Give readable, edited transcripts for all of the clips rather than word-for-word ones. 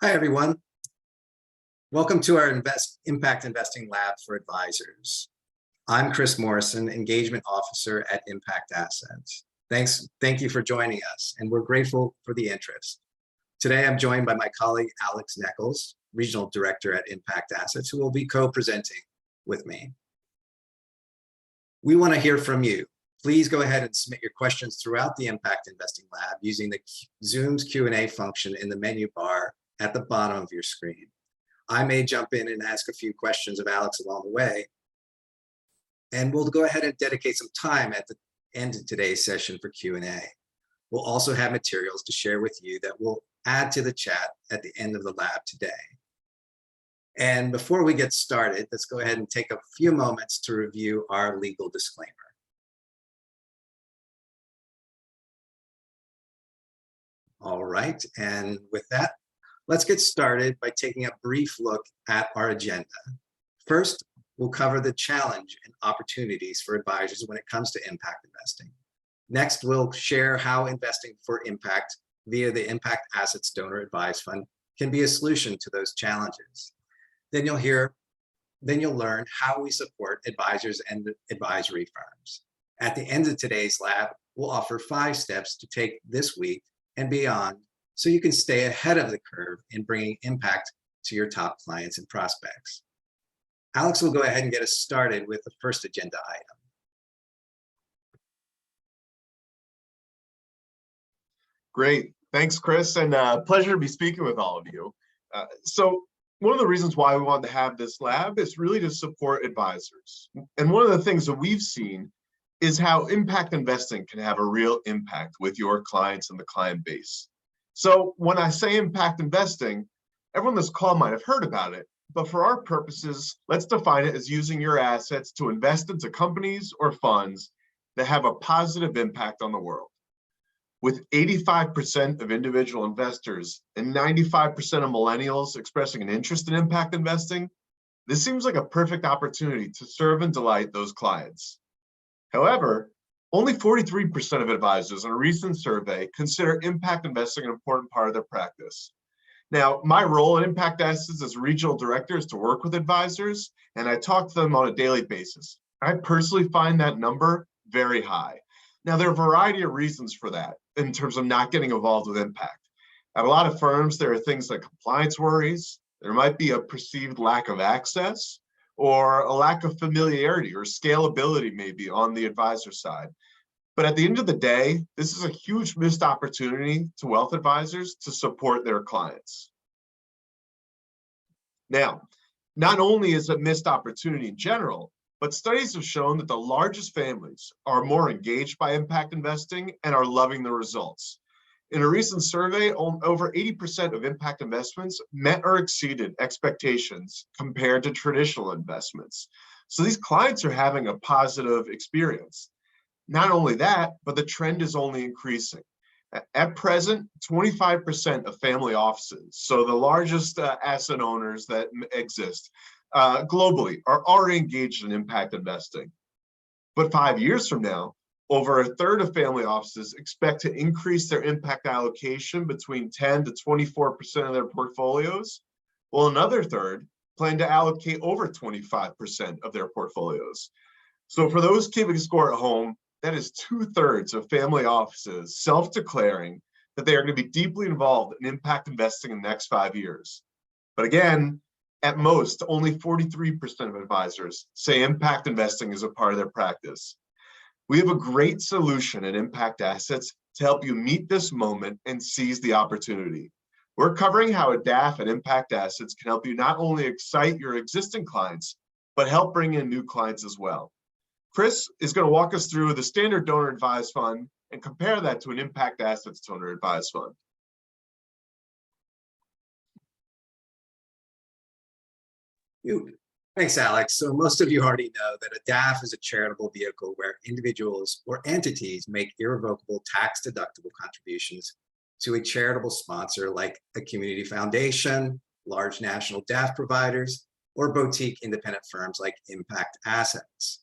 Hi, everyone. Welcome to our Impact Investing Lab for Advisors. I'm Chris Morrison, Engagement Officer at ImpactAssets. Thank you for joining us, and we're grateful for the interest. Today, I'm joined by my colleague, Alex Nichols, Regional Director at ImpactAssets, who will be co-presenting with me. We want to hear from you. Please go ahead and submit your questions throughout the Impact Investing Lab using the Zoom's Q&A function in the menu bar at the bottom of your screen. I may jump in and ask a few questions of Alex along the way, and we'll go ahead and dedicate some time at the end of today's session for Q&A. We'll also have materials to share with you that we'll add to the chat at the end of the lab today. And before we get started, let's go ahead and take a few moments to review our legal disclaimer. All right, and with that, let's get started by taking a brief look at our agenda. First, we'll cover the challenge and opportunities for advisors when it comes to impact investing. Next, we'll share how investing for impact via the ImpactAssets Donor Advised Fund can be a solution to those challenges. Then you'll learn how we support advisors and advisory firms. At the end of today's lab, we'll offer 5 steps to take this week and beyond so you can stay ahead of the curve in bringing impact to your top clients and prospects. Alex will go ahead and get us started with the first agenda item. Great. Thanks, Chris, and pleasure to be speaking with all of you. So one of the reasons why we wanted to have this lab is really to support advisors. And one of the things that we've seen is how impact investing can have a real impact with your clients and the client base. So when I say impact investing, everyone on this call might have heard about it, but for our purposes, let's define it as using your assets to invest into companies or funds that have a positive impact on the world. With 85% of individual investors and 95% of millennials expressing an interest in impact investing, this seems like a perfect opportunity to serve and delight those clients. However, only 43% of advisors in a recent survey consider impact investing an important part of their practice. Now, my role at ImpactAssets as regional director is to work with advisors, and I talk to them on a daily basis. I personally find that number very high. Now, there are a variety of reasons for that in terms of not getting involved with impact. At a lot of firms, there are things like compliance worries. There might be a perceived lack of access, or a lack of familiarity or scalability maybe on the advisor side. But at the end of the day, this is a huge missed opportunity to wealth advisors to support their clients. Now, not only is it a missed opportunity in general, but studies have shown that the largest families are more engaged by impact investing and are loving the results. In a recent survey, over 80% of impact investments met or exceeded expectations compared to traditional investments. So these clients are having a positive experience. Not only that, but the trend is only increasing. At present, 25% of family offices, so the largest asset owners that exist globally, are already engaged in impact investing. But 5 years from now, over a third of family offices expect to increase their impact allocation between 10 to 24% of their portfolios, while another third plan to allocate over 25% of their portfolios. So for those keeping score at home, that is 2/3 of family offices self-declaring that they are going to be deeply involved in impact investing in the next 5 years. But again, at most, only 43% of advisors say impact investing is a part of their practice. We have a great solution at ImpactAssets to help you meet this moment and seize the opportunity. We're covering how a DAF at ImpactAssets can help you not only excite your existing clients, but help bring in new clients as well. Chris is going to walk us through the standard donor advised fund and compare that to an ImpactAssets donor advised fund. Thanks, Alex. So most of you already know that a DAF is a charitable vehicle where individuals or entities make irrevocable tax-deductible contributions to a charitable sponsor like a community foundation, large national DAF providers, or boutique independent firms like ImpactAssets.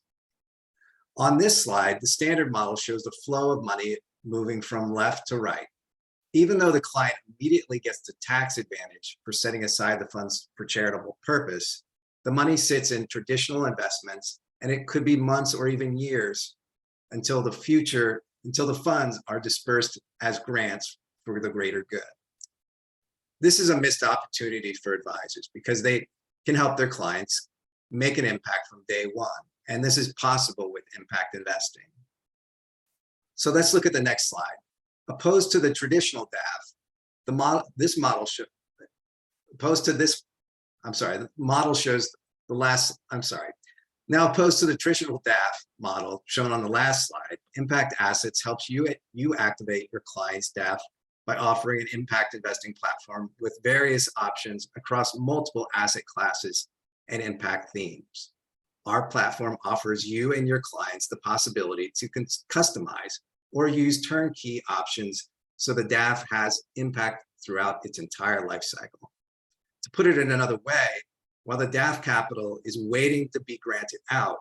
On this slide, the standard model shows the flow of money moving from left to right. Even though the client immediately gets the tax advantage for setting aside the funds for charitable purpose, the money sits in traditional investments, and it could be months or even years until the funds are dispersed as grants for the greater good. This is a missed opportunity for advisors because they can help their clients make an impact from day one. And this is possible with impact investing. So let's look at the next slide. Opposed to the traditional DAF, the model shows the last, Now opposed to the traditional DAF model shown on the last slide, ImpactAssets helps you activate your client's DAF by offering an impact investing platform with various options across multiple asset classes and impact themes. Our platform offers you and your clients the possibility to customize or use turnkey options so the DAF has impact throughout its entire life cycle. To put it in another way, while the DAF capital is waiting to be granted out,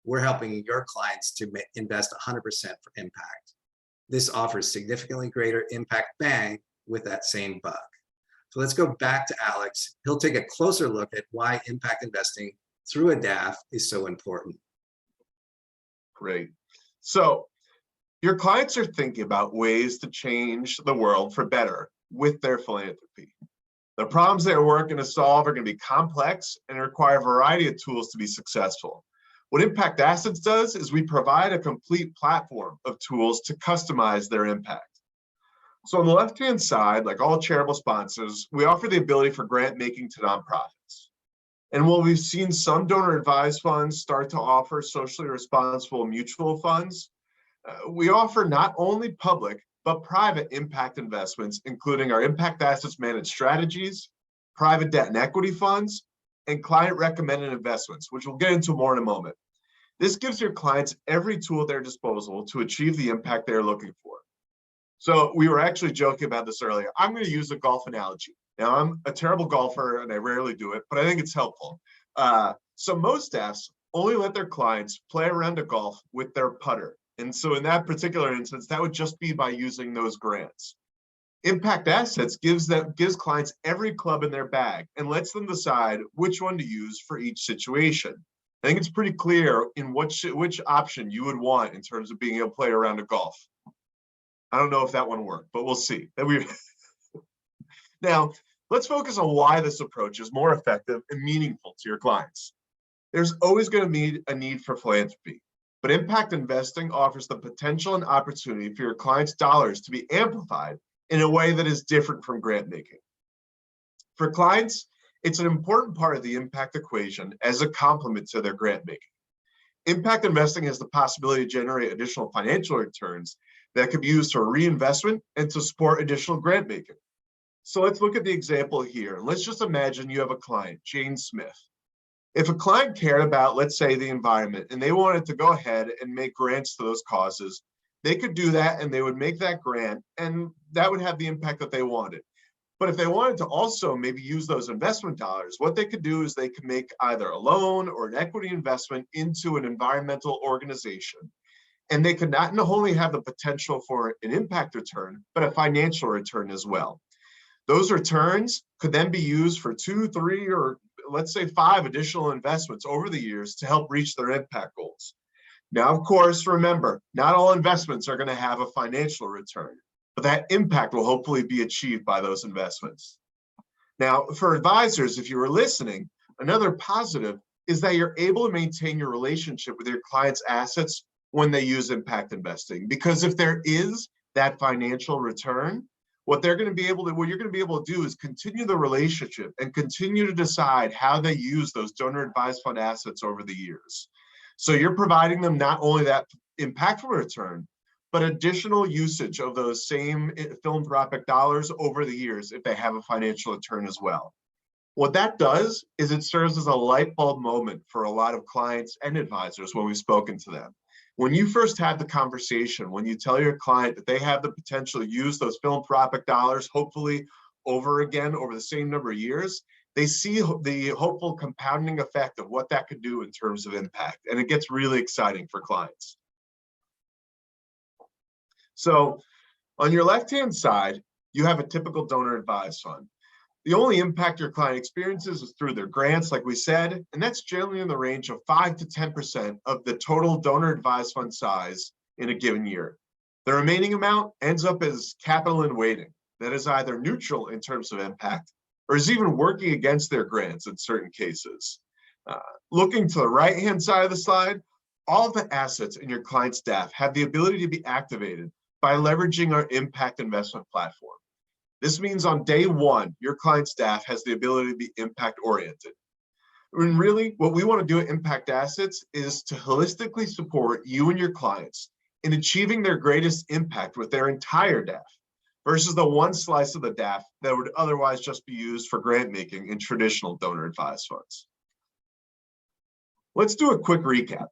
we're helping your clients to invest 100% for impact. This offers significantly greater impact bang with that same buck. So let's go back to Alex. He'll take a closer look at why impact investing through a DAF is so important. Great. So your clients are thinking about ways to change the world for better with their philanthropy. The problems they're working to solve are going to be complex and require a variety of tools to be successful. What ImpactAssets does is we provide a complete platform of tools to customize their impact. So on the left-hand side, like all charitable sponsors, we offer the ability for grant making to nonprofits. And while we've seen some donor advised funds start to offer socially responsible mutual funds, we offer not only public, but private impact investments, including our ImpactAssets managed strategies, private debt and equity funds, and client recommended investments, which we'll get into more in a moment. This gives your clients every tool at their disposal to achieve the impact they're looking for. So we were actually joking about this earlier. I'm going to use a golf analogy. Now, I'm a terrible golfer and I rarely do it, but I think it's helpful. So most DAFs only let their clients play around a golf with their putter. And so in that particular instance, that would just be by using those grants. ImpactAssets gives clients every club in their bag and lets them decide which one to use for each situation. I think it's pretty clear in which option you would want in terms of being able to play around a golf. I don't know if that one worked, but we'll see. Now, let's focus on why this approach is more effective and meaningful to your clients. There's always going to be a need for philanthropy, but impact investing offers the potential and opportunity for your clients' dollars to be amplified in a way that is different from grant making. For clients, it's an important part of the impact equation as a complement to their grant making. Impact investing has the possibility to generate additional financial returns that could be used for reinvestment and to support additional grant making. So let's look at the example here. Let's just imagine you have a client, Jane Smith. If a client cared about, let's say, the environment, and they wanted to go ahead and make grants to those causes, they could do that and they would make that grant, and that would have the impact that they wanted. But if they wanted to also maybe use those investment dollars, what they could do is they could make either a loan or an equity investment into an environmental organization. And they could not only have the potential for an impact return, but a financial return as well. Those returns could then be used for 2, 3, or let's say 5 additional investments over the years to help reach their impact goals. Now, of course, remember, not all investments are going to have a financial return, but that impact will hopefully be achieved by those investments. Now, for advisors, if you were listening, another positive is that you're able to maintain your relationship with your clients' assets when they use impact investing. Because if there is that financial return, what you're going to be able to do is continue the relationship and continue to decide how they use those donor advised fund assets over the years. So you're providing them not only that impactful return, but additional usage of those same philanthropic dollars over the years if they have a financial return as well. What that does is it serves as a light bulb moment for a lot of clients and advisors when we've spoken to them. When you first have the conversation, when you tell your client that they have the potential to use those philanthropic dollars, hopefully over again over the same number of years, they see the hopeful compounding effect of what that could do in terms of impact. And it gets really exciting for clients. So on your left-hand side, you have a typical donor advised fund. The only impact your client experiences is through their grants, like we said, and that's generally in the range of 5 to 10% of the total donor advised fund size in a given year. The remaining amount ends up as capital in waiting, that is either neutral in terms of impact or is even working against their grants in certain cases. Looking to the right-hand side of the slide, all of the assets in your client's DAF have the ability to be activated by leveraging our Impact Investment Platform. This means on day one, your client's DAF has the ability to be impact-oriented. And really, what we want to do at ImpactAssets is to holistically support you and your clients in achieving their greatest impact with their entire DAF versus the one slice of the DAF that would otherwise just be used for grant making in traditional donor advised funds. Let's do a quick recap.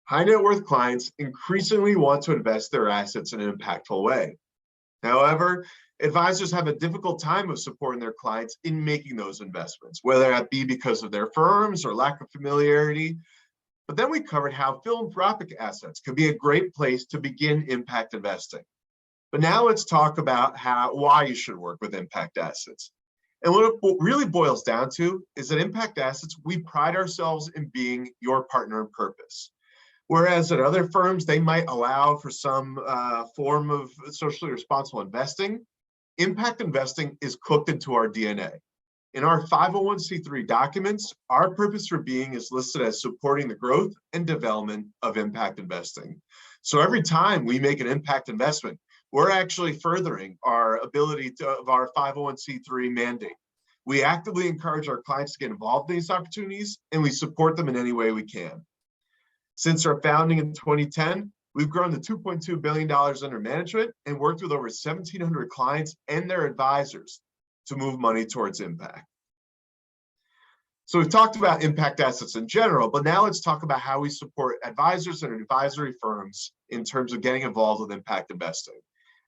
High net worth clients increasingly want to invest their assets in an impactful way. However, advisors have a difficult time of supporting their clients in making those investments, whether that be because of their firms or lack of familiarity. But then we covered how philanthropic assets could be a great place to begin impact investing. But now let's talk about why you should work with ImpactAssets. And what it really boils down to is that ImpactAssets, we pride ourselves in being your partner in purpose. Whereas at other firms, they might allow for some form of socially responsible investing, impact investing is cooked into our DNA. In our 501c3 documents, our purpose for being is listed as supporting the growth and development of impact investing. So every time we make an impact investment, we're actually furthering our ability of our 501c3 mandate. We actively encourage our clients to get involved in these opportunities, and we support them in any way we can. Since our founding in 2010, we've grown to $2.2 billion under management and worked with over 1,700 clients and their advisors to move money towards impact. So we've talked about impact assets in general, but now let's talk about how we support advisors and advisory firms in terms of getting involved with impact investing.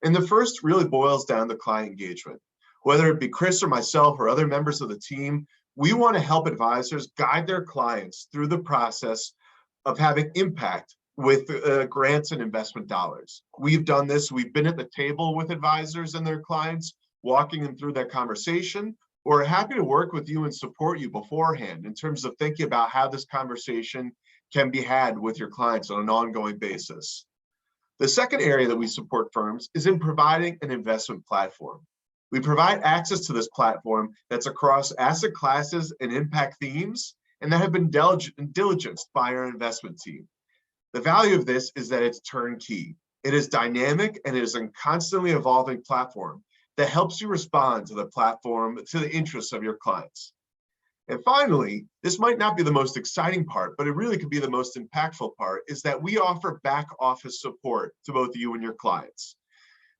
And the first really boils down to client engagement. Whether it be Chris or myself or other members of the team, we want to help advisors guide their clients through the process of having impact with grants and investment dollars. We've done this. We've been at the table with advisors and their clients, walking them through that conversation. We're happy to work with you and support you beforehand in terms of thinking about how this conversation can be had with your clients on an ongoing basis. The second area that we support firms is in providing an investment platform. We provide access to this platform that's across asset classes and impact themes, and that have been diligenced by our investment team. The value of this is that it's turnkey. It is dynamic and it is a constantly evolving platform that helps you respond to the platform, to the interests of your clients. And finally, this might not be the most exciting part, but it really could be the most impactful part, is that we offer back office support to both you and your clients.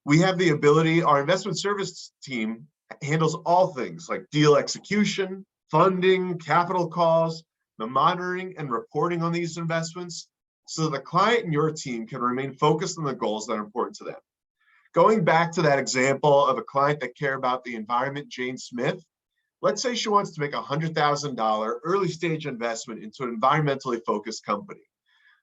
We have the ability, our investment service team handles all things like deal execution, funding, capital calls, the monitoring and reporting on these investments, so the client and your team can remain focused on the goals that are important to them. Going back to that example of a client that cared about the environment, Jane Smith, let's say she wants to make a $100,000 early stage investment into an environmentally focused company.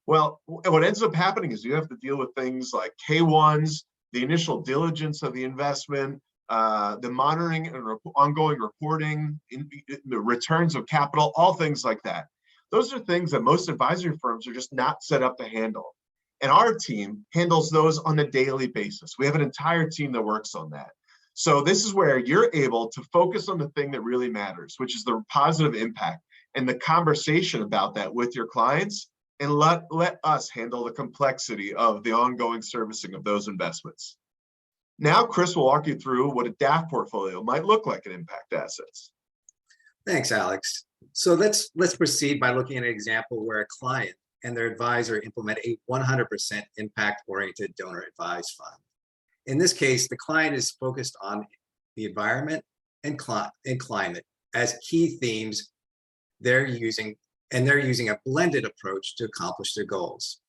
Well, what ends up happening is you have to deal with things like K-1s, the initial diligence of the investment, the monitoring and ongoing reporting, the returns of capital, all things like that. Those are things that most advisory firms are just not set up to handle. And our team handles those on a daily basis. We have an entire team that works on that. So this is where you're able to focus on the thing that really matters, which is the positive impact and the conversation about that with your clients, and let us handle the complexity of the ongoing servicing of those investments. Now, Chris will walk you through what a DAF portfolio might look like in ImpactAssets. Thanks, Alex. So let's proceed by looking at an example where a client and their advisor implement a 100% impact-oriented donor advised fund. In this case, the client is focused on the environment and climate as key themes they're using a blended approach to accomplish their goals.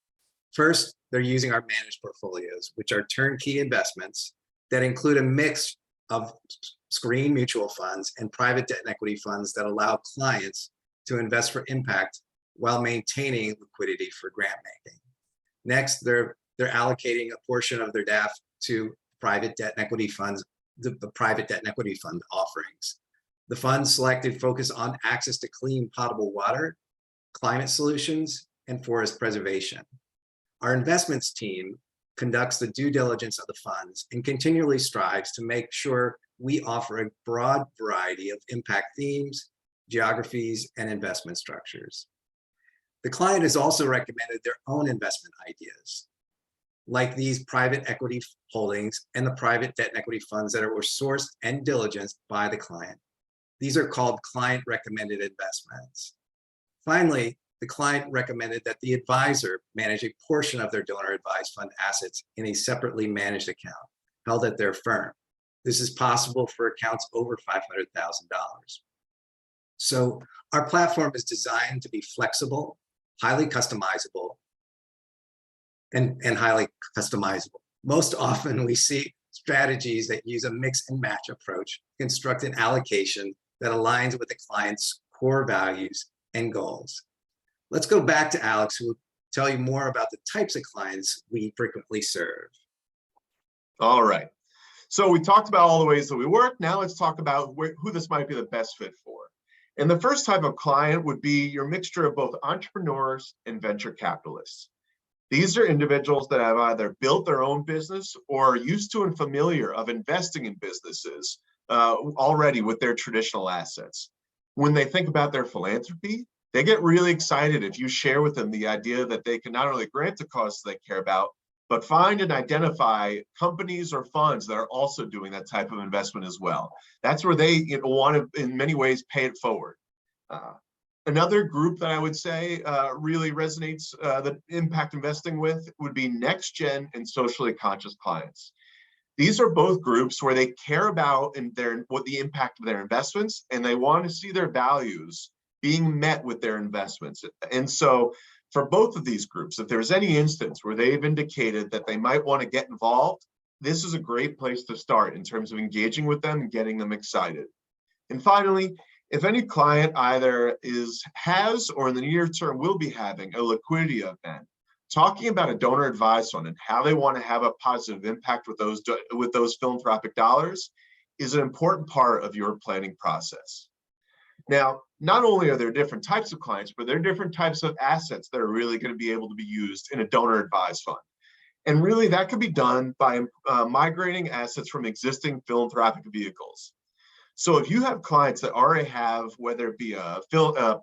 First, they're using our managed portfolios, which are turnkey investments that include a mix of screen mutual funds and private debt and equity funds that allow clients to invest for impact while maintaining liquidity for grant making. Next, they're allocating a portion of their DAF to private debt and equity funds the private debt and equity fund offerings. The funds selected focus on access to clean potable water, climate solutions, and forest preservation. Our investments team conducts the due diligence of the funds and continually strives to make sure we offer a broad variety of impact themes, geographies, and investment structures. The client has also recommended their own investment ideas, like these private equity holdings and the private debt and equity funds that were sourced and diligenced by the client. These are called client recommended investments. Finally, the client recommended that the advisor manage a portion of their donor advised fund assets in a separately managed account held at their firm. This is possible for accounts over $500,000. So our platform is designed to be flexible, highly customizable, and highly customizable. Most often we see strategies that use a mix and match approach, construct an allocation that aligns with the client's core values and goals. Let's go back to Alex, who will tell you more about the types of clients we frequently serve. All right. So we talked about all the ways that we work. Now let's talk about who this might be the best fit for. And the first type of client would be your mixture of both entrepreneurs and venture capitalists. These are individuals that have either built their own business or are used to and familiar of investing in businesses already with their traditional assets. When they think about their philanthropy, they get really excited if you share with them the idea that they can not only grant the causes they care about, but find and identify companies or funds that are also doing that type of investment as well. That's where they want to, in many ways, pay it forward. Another group that I would say really resonates the impact investing with would be next gen and socially conscious clients. These are both groups where they care about what the impact of their investments, and they want to see their values being met with their investments. And so for both of these groups, if there's any instance where they've indicated that they might want to get involved, this is a great place to start in terms of engaging with them and getting them excited. And finally, if any client either has or in the near term will be having a liquidity event, talking about a donor advised fund and how they want to have a positive impact with those philanthropic dollars is an important part of your planning process. Now, not only are there different types of clients, but there are different types of assets that are really going to be able to be used in a donor advised fund. And really that could be done by migrating assets from existing philanthropic vehicles. So if you have clients that already have, whether it be a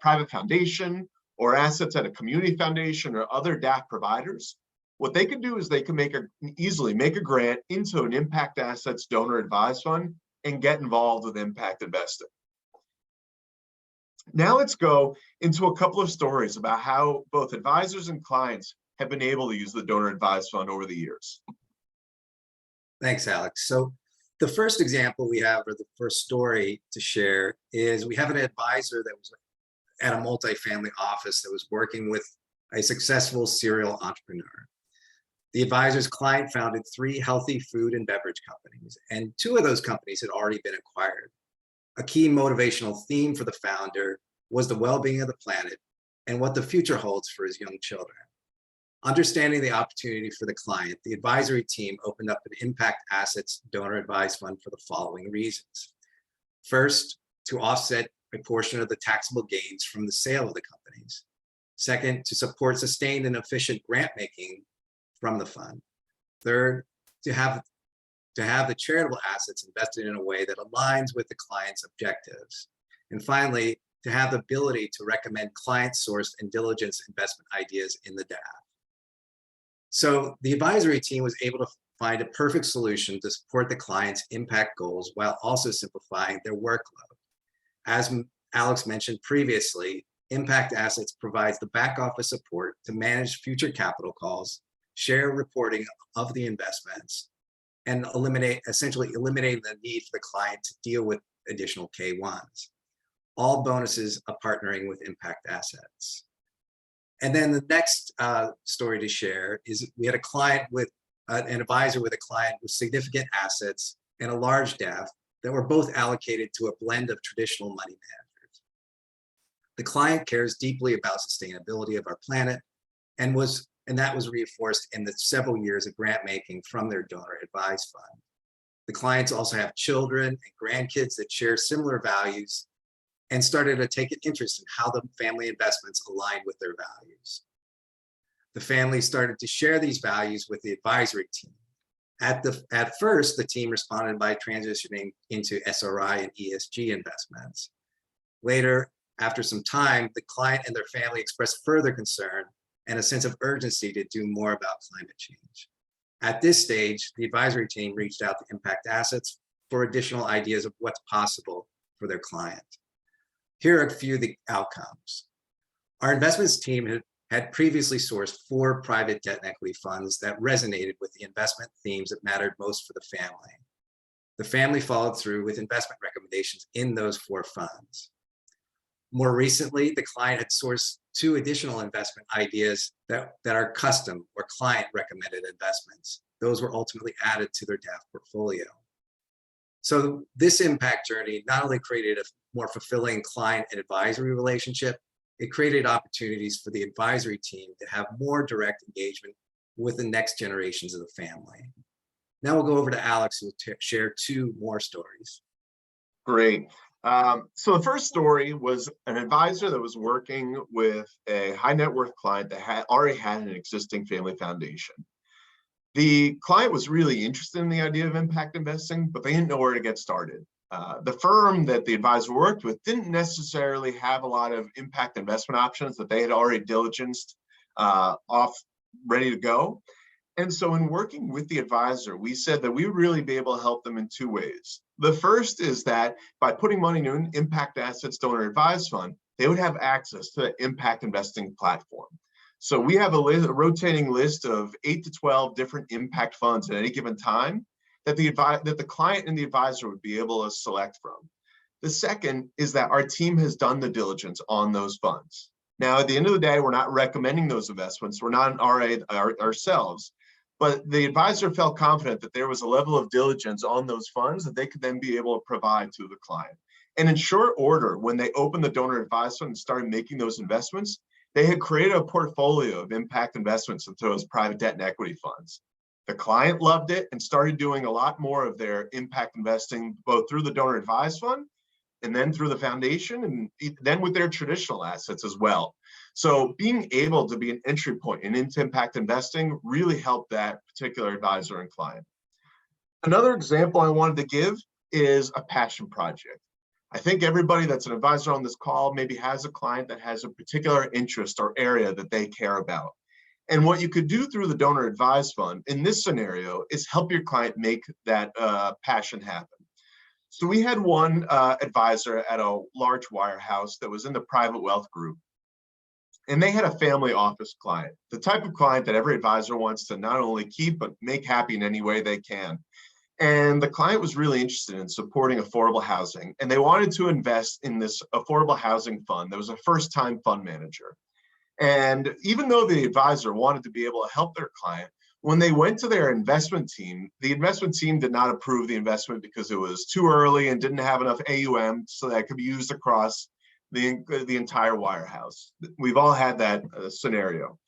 private foundation or assets at a community foundation or other DAF providers, what they can do is they can easily make a grant into an ImpactAssets Donor Advised Fund and get involved with impact investing. Now let's go into a couple of stories about how both advisors and clients have been able to use the Donor Advised Fund over the years. Thanks, Alex. So the first example we have, or the first story to share, is we have an advisor that was at a multifamily office that was working with a successful serial entrepreneur. The advisor's client founded 3 healthy food and beverage companies, and 2 of those companies had already been acquired. A key motivational theme for the founder was the well-being of the planet and what the future holds for his young children. Understanding the opportunity for the client, the advisory team opened up an ImpactAssets Donor Advised Fund for the following reasons. First, to offset a portion of the taxable gains from the sale of the companies. Second, to support sustained and efficient grant making from the fund. Third, to have the charitable assets invested in a way that aligns with the client's objectives. And finally, to have the ability to recommend client-sourced and diligence investment ideas in the DAF. So the advisory team was able to find a perfect solution to support the client's impact goals while also simplifying their workload. As Alex mentioned previously, ImpactAssets provides the back office support to manage future capital calls, share reporting of the investments, and essentially eliminate the need for the client to deal with additional K1s. All bonuses of partnering with ImpactAssets. And then the next story to share is we had a client with an advisor with a client with significant assets and a large DAF that were both allocated to a blend of traditional money managers. The client cares deeply about sustainability of our planet, and that was reinforced in the several years of grant making from their donor advised fund. The clients also have children and grandkids that share similar values and started to take an interest in how the family investments align with their values. The family started to share these values with the advisory team. At first, the team responded by transitioning into SRI and ESG investments. Later, after some time, the client and their family expressed further concern and a sense of urgency to do more about climate change. At this stage, the advisory team reached out to ImpactAssets for additional ideas of what's possible for their client. Here are a few of the outcomes. Our investments team had previously sourced 4 private debt and equity funds that resonated with the investment themes that mattered most for the family. The family followed through with investment recommendations in those 4 funds. More recently, the client had sourced 2 additional investment ideas that are custom or client recommended investments. Those were ultimately added to their DAF portfolio. So this impact journey not only created a more fulfilling client and advisory relationship, it created opportunities for the advisory team to have more direct engagement with the next generations of the family. Now we'll go over to Alex, who will share 2 more stories. Great. So the first story was an advisor that was working with a high net worth client that already had an existing family foundation. The client was really interested in the idea of impact investing, but they didn't know where to get started. The firm that the advisor worked with didn't necessarily have a lot of impact investment options that they had already diligenced off, ready to go. And so in working with the advisor, we said that we would really be able to help them in 2 ways. The first is that by putting money into an ImpactAssets Donor Advised Fund, they would have access to the Impact Investing Platform. So we have a rotating list of 8 to 12 different impact funds at any given time that the client and the advisor would be able to select from. The second is that our team has done the diligence on those funds. Now, at the end of the day, we're not recommending those investments. We're not an RA ourselves. But the advisor felt confident that there was a level of diligence on those funds that they could then be able to provide to the client. And in short order, when they opened the donor advised fund and started making those investments, they had created a portfolio of impact investments into those private debt and equity funds. The client loved it and started doing a lot more of their impact investing, both through the donor advised fund and then through the foundation, and then with their traditional assets as well. So being able to be an entry point and into impact investing really helped that particular advisor and client. Another example I wanted to give is a passion project. I think everybody that's an advisor on this call maybe has a client that has a particular interest or area that they care about. And what you could do through the donor advised fund in this scenario is help your client make that passion happen. So we had one advisor at a large wirehouse that was in the private wealth group. And they had a family office client, the type of client that every advisor wants to not only keep, but make happy in any way they can. And the client was really interested in supporting affordable housing. And they wanted to invest in this affordable housing fund that was a first-time fund manager. And even though the advisor wanted to be able to help their client, when they went to their investment team, the investment team did not approve the investment because it was too early and didn't have enough AUM so that it could be used across the entire wirehouse. We've all had that scenario.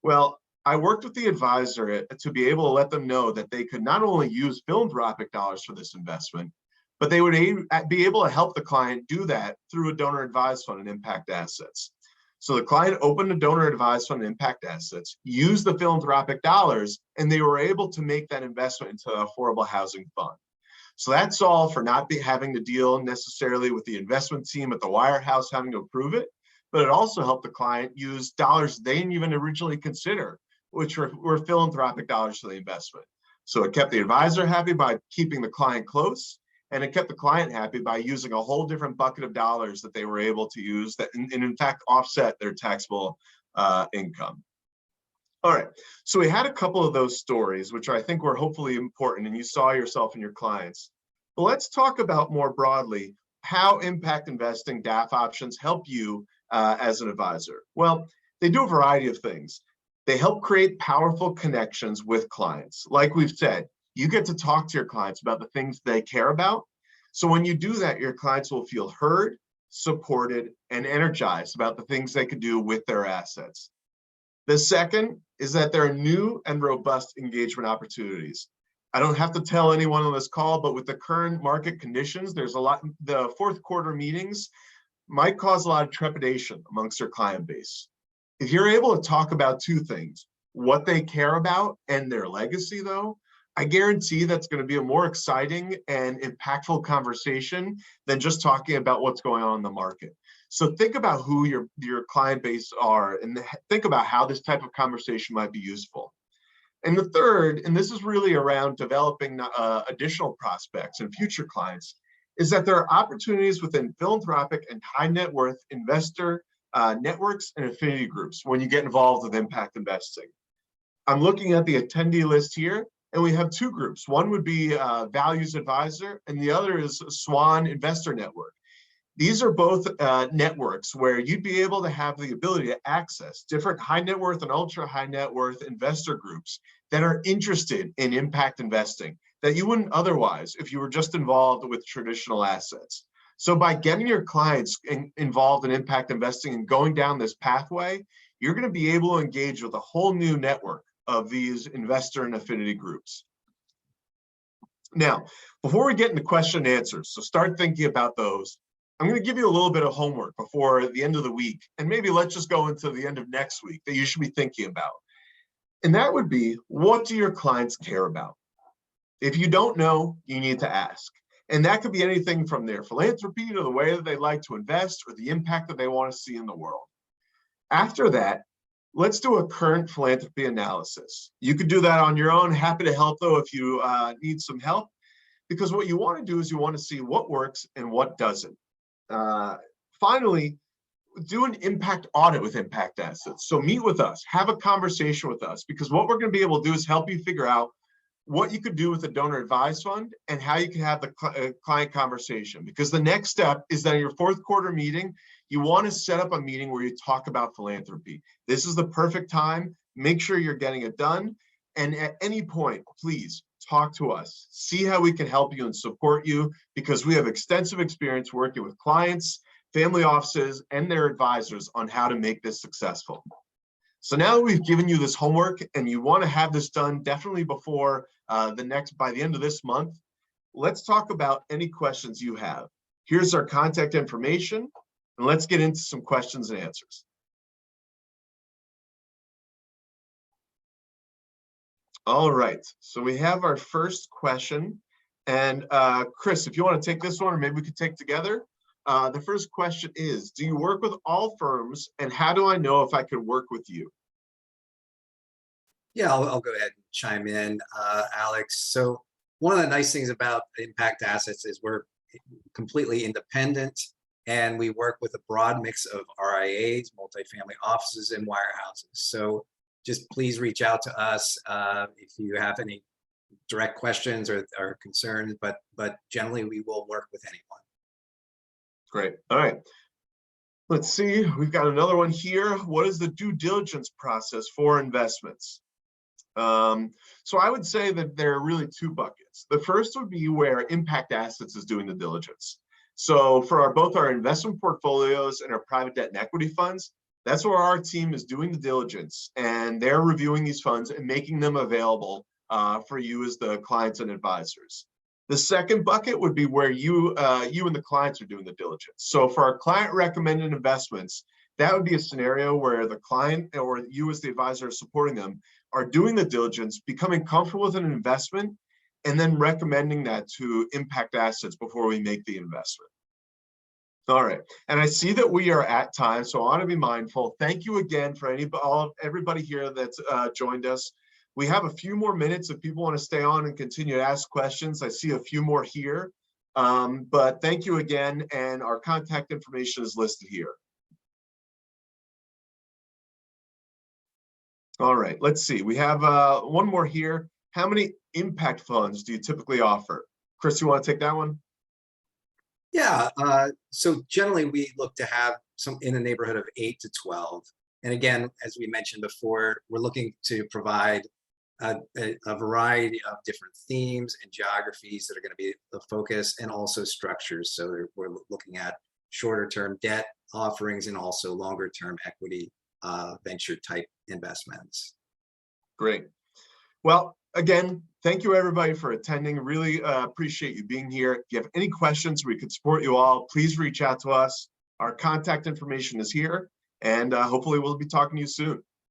Well, I worked with the advisor to be able to let them know that they could not only use philanthropic dollars for this investment, but they would be able to help the client do that through a donor advised fund and ImpactAssets. So the client opened a donor advised fund and ImpactAssets, used the philanthropic dollars, and they were able to make that investment into an affordable housing fund. So that's all for not having to deal necessarily with the investment team at the wirehouse having to approve it, but it also helped the client use dollars they didn't even originally consider, which were philanthropic dollars for the investment. So it kept the advisor happy by keeping the client close, and it kept the client happy by using a whole different bucket of dollars that they were able to use that, and in fact, offset their taxable income. All right, so we had a couple of those stories, which I think were hopefully important, and you saw yourself and your clients. But let's talk about more broadly how impact investing DAF options help you as an advisor. Well, they do a variety of things. They help create powerful connections with clients. Like we've said, you get to talk to your clients about the things they care about. So when you do that, your clients will feel heard, supported, and energized about the things they could do with their assets. The second is that there are new and robust engagement opportunities. I don't have to tell anyone on this call, but with the current market conditions, there's a lot, the fourth quarter meetings might cause a lot of trepidation amongst their client base. If you're able to talk about two things, what they care about and their legacy though, I guarantee that's going to be a more exciting and impactful conversation than just talking about what's going on in the market. So think about who your client base are and think about how this type of conversation might be useful. And the third, and this is really around developing additional prospects and future clients, is that there are opportunities within philanthropic and high net worth investor networks and affinity groups when you get involved with impact investing. I'm looking at the attendee list here, and we have two groups. One would be Values Advisor, and the other is Swan Investor Network. These are both networks where you'd be able to have the ability to access different high net worth and ultra high net worth investor groups that are interested in impact investing that you wouldn't otherwise if you were just involved with traditional assets. So by getting your clients involved in impact investing and going down this pathway, you're going to be able to engage with a whole new network of these investor and affinity groups. Now, before we get into question and answers, so start thinking about those. I'm going to give you a little bit of homework before the end of the week, and maybe let's just go into the end of next week that you should be thinking about. And that would be, what do your clients care about? If you don't know, you need to ask. And that could be anything from their philanthropy to the way that they like to invest or the impact that they want to see in the world. After that, let's do a current philanthropy analysis. You could do that on your own. Happy to help though if you need some help, because what you want to do is you want to see what works and what doesn't. Finally, do an impact audit with ImpactAssets. So meet with us, have a conversation with us, because what we're going to be able to do is help you figure out what you could do with the donor advised fund and how you can have the client conversation. Because the next step is that in your fourth quarter meeting, you want to set up a meeting where you talk about philanthropy. This is the perfect time. Make sure you're getting it done. And at any point, please talk to us. See how we can help you and support you, because we have extensive experience working with clients, family offices, and their advisors on how to make this successful. So now that we've given you this homework and you want to have this done definitely before by the end of this month, let's talk about any questions you have. Here's our contact information, and let's get into some questions and answers. All right, so we have our first question. And Chris, if you want to take this one, or maybe we could take together. The first question is, do you work with all firms, and how do I know if I could work with you? Yeah, I'll go ahead and chime in, Alex. So one of the nice things about ImpactAssets is we're completely independent, and we work with a broad mix of RIAs, multifamily offices, and wirehouses. So just please reach out to us if you have any direct questions or concerns, but generally we will work with anyone. Great. All right. Let's see. We've got another one here. What is the due diligence process for investments? So I would say that there are really two buckets. The first would be where ImpactAssets is doing the diligence. So for both our investment portfolios and our private debt and equity funds, that's where our team is doing the diligence, and they're reviewing these funds and making them available for you as the clients and advisors. The second bucket would be where you and the clients are doing the diligence. So for our client recommended investments, that would be a scenario where the client or you as the advisor supporting them are doing the diligence, becoming comfortable with an investment, and then recommending that to ImpactAssets before we make the investment. All right, and I see that we are at time, so I want to be mindful. Thank you again for everybody here that's joined us. We have a few more minutes if people want to stay on and continue to ask questions. I see a few more here, but thank you again, and our contact information is listed here. All right, let's see. We have one more here. How many impact funds do you typically offer? Chris, you want to take that one? Yeah, so generally we look to have some in the neighborhood of 8 to 12. And again, as we mentioned before, we're looking to provide a variety of different themes and geographies that are going to be the focus, and also structures. So we're looking at shorter term debt offerings and also longer term equity venture type investments. Great. Well, again, Thank you, everybody, for attending. Really appreciate you being here. If you have any questions, we could support you all. Please reach out to us. Our contact information is here, and hopefully we'll be talking to you soon.